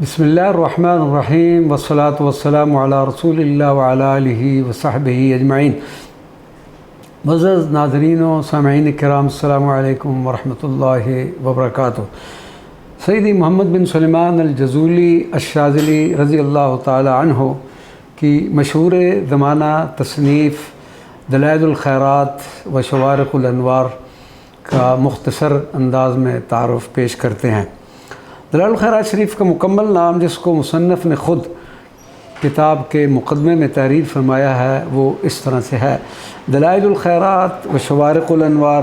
بسم اللہ الرحمن الرحیم والصلاة والسلام علی رسول اللہ وعلی آلہ وصحبہ اجمعین۔ معزز ناظرین و سامعین کرام، السلام علیکم ورحمۃ اللہ وبرکاتہ۔ سیدی محمد بن سلیمان الجزولی الشاذلی رضی اللہ تعالی عنہ کی مشہور زمانہ تصنیف دلائل الخیرات و شوارق الانوار کا مختصر انداز میں تعارف پیش کرتے ہیں۔ دلائل الخیرات شریف کا مکمل نام، جس کو مصنف نے خود کتاب کے مقدمے میں تحریر فرمایا ہے، وہ اس طرح سے ہے: دلائل الخیرات و شوارق الانوار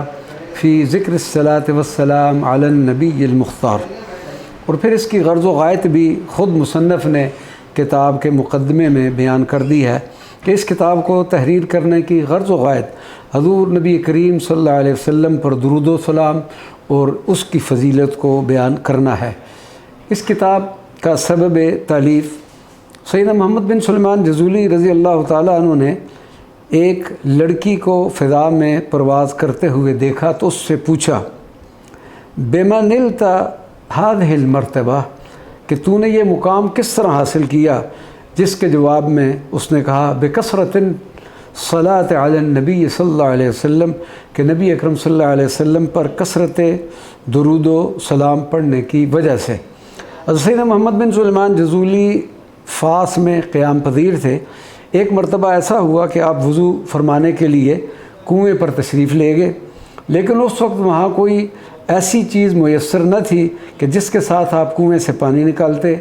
فی ذکر الصلاۃ والسلام علی النبی المختار۔ اور پھر اس کی غرض و غایت بھی خود مصنف نے کتاب کے مقدمے میں بیان کر دی ہے کہ اس کتاب کو تحریر کرنے کی غرض و غایت حضور نبی کریم صلی اللہ علیہ وسلم پر درود و سلام اور اس کی فضیلت کو بیان کرنا ہے۔ اس کتاب کا سبب تالیف سیدنا محمد بن سلیمان جزولی رضی اللہ تعالیٰ عنہ نے ایک لڑکی کو فضا میں پرواز کرتے ہوئے دیکھا تو اس سے پوچھا، بما نلت هذه المرتبہ، کہ تو نے یہ مقام کس طرح حاصل کیا؟ جس کے جواب میں اس نے کہا، بکثرت صلاۃ علی النبی صلی اللہ علیہ وسلم، کہ نبی اکرم صلی اللہ علیہ وسلم پر کثرت درود و سلام پڑھنے کی وجہ سے۔ سیدنا محمد بن سلیمان جزولی فاس میں قیام پذیر تھے۔ ایک مرتبہ ایسا ہوا کہ آپ وضو فرمانے کے لیے کنویں پر تشریف لے گئے، لیکن اس وقت وہاں کوئی ایسی چیز میسر نہ تھی کہ جس کے ساتھ آپ کنویں سے پانی نکالتے۔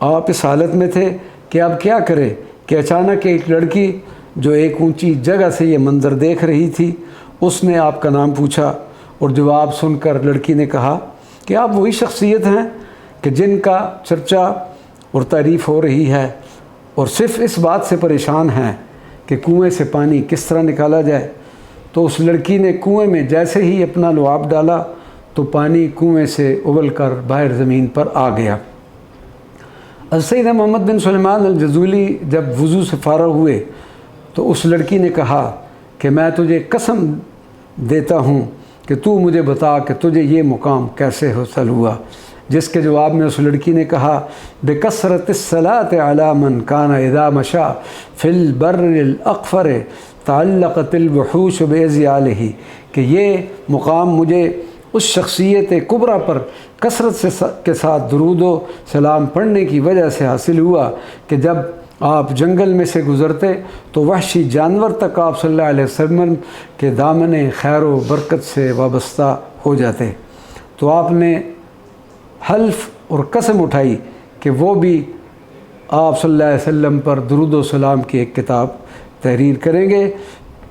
آپ اس حالت میں تھے کہ آپ کیا کریں کہ اچانک ایک لڑکی جو ایک اونچی جگہ سے یہ منظر دیکھ رہی تھی، اس نے آپ کا نام پوچھا، اور جواب سن کر لڑکی نے کہا کہ آپ وہی شخصیت ہیں کہ جن کا چرچا اور تعریف ہو رہی ہے، اور صرف اس بات سے پریشان ہیں کہ کنویں سے پانی کس طرح نکالا جائے۔ تو اس لڑکی نے کنویں میں جیسے ہی اپنا لعاب ڈالا تو پانی کنویں سے ابل کر باہر زمین پر آ گیا۔ سیدنا محمد بن سلیمان الجزولی جب وضو سے فارغ ہوئے تو اس لڑکی نے کہا کہ میں تجھے قسم دیتا ہوں کہ تو مجھے بتا کہ تجھے یہ مقام کیسے حاصل ہوا؟ جس کے جواب میں اس لڑکی نے کہا، بکثرت الصلاۃ علی من کان اذا مشى فی البر الاقفر تعلقت الوحوش باذیالہ، کہ یہ مقام مجھے اس شخصیت کبریٰ پر کثرت کے ساتھ درود و سلام پڑھنے کی وجہ سے حاصل ہوا کہ جب آپ جنگل میں سے گزرتے تو وحشی جانور تک آپ صلی اللہ علیہ وسلم کے دامن خیر و برکت سے وابستہ ہو جاتے۔ تو آپ نے حلف اور قسم اٹھائی کہ وہ بھی آپ صلی اللہ علیہ وسلم پر درود و سلام کی ایک کتاب تحریر کریں گے۔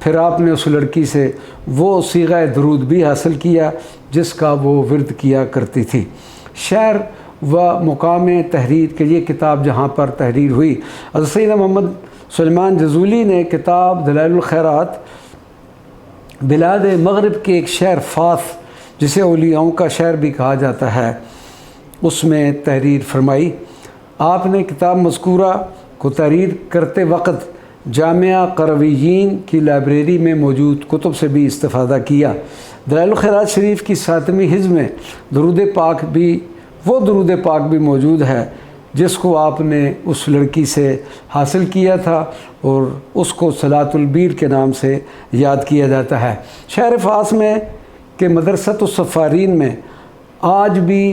پھر آپ نے اس لڑکی سے وہ صیغہ درود بھی حاصل کیا جس کا وہ ورد کیا کرتی تھی۔ شعر و مقام تحریر کہ یہ کتاب جہاں پر تحریر ہوئی، حضرت سیدنا محمد سلیمان جزولی نے کتاب دلائل الخیرات بلاد مغرب کے ایک شہر فاس، جسے اولیاؤں کا شہر بھی کہا جاتا ہے، اس میں تحریر فرمائی۔ آپ نے کتاب مذکورہ کو تحریر کرتے وقت جامعہ قرویین کی لائبریری میں موجود کتب سے بھی استفادہ کیا۔ دلائل الخیرات شریف کی 7ویں حزب میں درود پاک بھی موجود ہے جس کو آپ نے اس لڑکی سے حاصل کیا تھا، اور اس کو صلاۃ البیر کے نام سے یاد کیا جاتا ہے۔ شہر فاس میں کہ مدرسۃ الصفارین میں آج بھی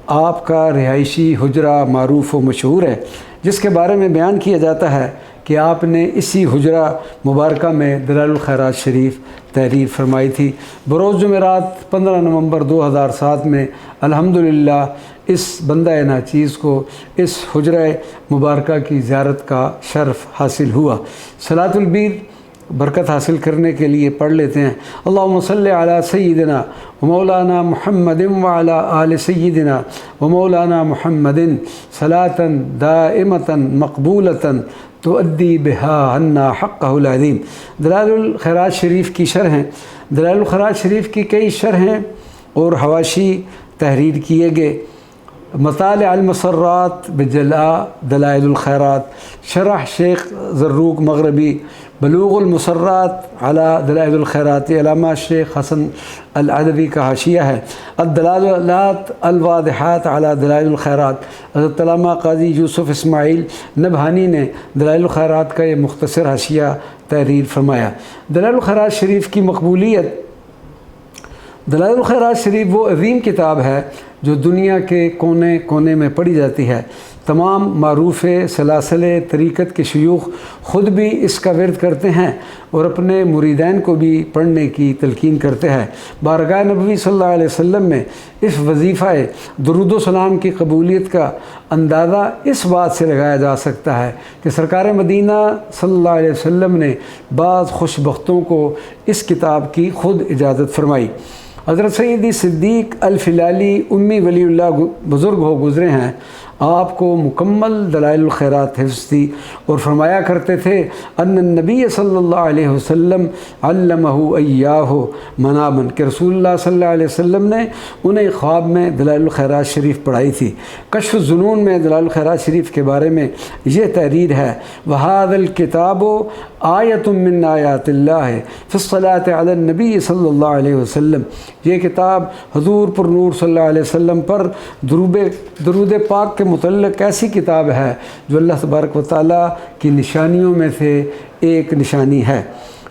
آپ کا رہائشی حجرہ معروف و مشہور ہے، جس کے بارے میں بیان کیا جاتا ہے کہ آپ نے اسی حجرہ مبارکہ میں دلائل الخیرات شریف تحریر فرمائی تھی۔ بروز جمعرات 15 نومبر 2007 میں الحمدللہ اس بندہ ناچیز کو اس حجرہ مبارکہ کی زیارت کا شرف حاصل ہوا۔ صلاۃ البیر برکت حاصل کرنے کے لیے پڑھ لیتے ہیں: اللہم صلی علی سیدنا و مولانا محمد وعلی آل سیدنا و مولانا محمد صلاۃ دائمۃ مقبولۃ تؤدی بہا عنا حقہ العظیم۔ دلائل الخیرات شریف کی شرحیں، دلائل الخیرات شریف کی کئی شرحیں اور حواشی تحریر کیے گئے۔ مطالع المسرات بجلاء دلائل الخیرات، شرح شیخ زروق مغربی، بلوغ المسرات علی دلائل الخیرات، علامہ شیخ حسن العدوی کا حاشیہ ہے۔ الدلالات الواضحات علی دلائل الخیرات، حضرت علامہ قاضی یوسف اسماعیل نبہانی نے دلائل الخیرات کا یہ مختصر حاشیہ تحریر فرمایا۔ دلائل الخیرات شریف کی مقبولیت۔ دلائل الخیرات شریف وہ عظیم کتاب ہے جو دنیا کے کونے کونے میں پڑھی جاتی ہے۔ تمام معروف سلاسل طریقت کے شیوخ خود بھی اس کا ورد کرتے ہیں اور اپنے مریدین کو بھی پڑھنے کی تلقین کرتے ہیں۔ بارگاہ نبوی صلی اللہ علیہ وسلم میں اس وظیفہ درود و سلام کی قبولیت کا اندازہ اس بات سے لگایا جا سکتا ہے کہ سرکار مدینہ صلی اللہ علیہ وسلم نے بعض خوش بختوں کو اس کتاب کی خود اجازت فرمائی۔ حضرت سیدی صدیق الفلالی امی ولی اللہ بزرگ ہو گزرے ہیں، آپ کو مکمل دلائل الخیرات حفظ تھی اور فرمایا کرتے تھے ان النبی صلی اللہ علیہ وسلم علمہ ایاہ منامن، کہ رسول اللہ صلی اللہ علیہ وسلم نے انہیں خواب میں دلائل الخیرات شریف پڑھائی تھی۔ کشف الظنون میں دلائل الخیرات شریف کے بارے میں یہ تحریر ہے: وَهَذَا الْكِتَابُ آیۃ من آیات اللہ فی الصلاۃ علی النبی صلی اللہ علیہ وسلم، یہ کتاب حضور پر نور صلی اللہ علیہ وسلم پر درود پاک کے متعلق ایسی کتاب ہے جو اللہ تبارک و تعالیٰ کی نشانیوں میں سے ایک نشانی ہے۔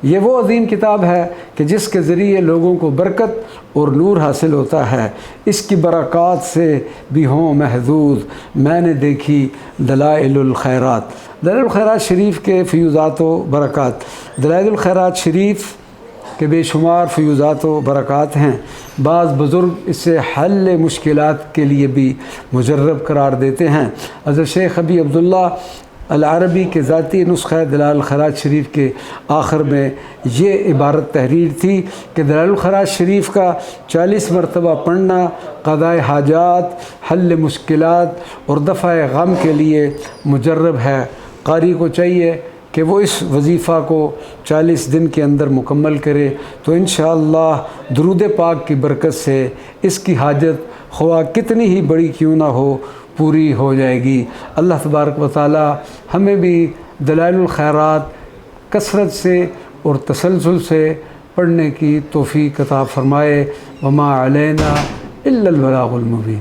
یہ وہ عظیم کتاب ہے کہ جس کے ذریعے لوگوں کو برکت اور نور حاصل ہوتا ہے۔ اس کی برکات سے بھی ہوں محظوظ میں نے دیکھی دلائل الخیرات۔ دلائل الخیرات شریف کے فیوزات و برکات۔ دلائل الخیرات شریف کے بے شمار فیوزات و برکات ہیں۔ بعض بزرگ اسے حل مشکلات کے لیے بھی مجرب قرار دیتے ہیں۔ حضرت شیخ ابی عبداللہ العربی کے ذاتی نسخہ دلائل الخیرات شریف کے آخر میں یہ عبارت تحریر تھی کہ دلائل الخیرات شریف کا 40 مرتبہ پڑھنا قضاء حاجات، حل مشکلات اور دفع غم کے لیے مجرب ہے۔ قاری کو چاہیے کہ وہ اس وظیفہ کو 40 دن کے اندر مکمل کرے تو انشاءاللہ درود پاک کی برکت سے اس کی حاجت خواہ کتنی ہی بڑی کیوں نہ ہو پوری ہو جائے گی۔ اللہ تبارک و تعالی ہمیں بھی دلائل الخیرات کثرت سے اور تسلسل سے پڑھنے کی توفیق عطا فرمائے۔ وما علینا الا البلاغ المبین۔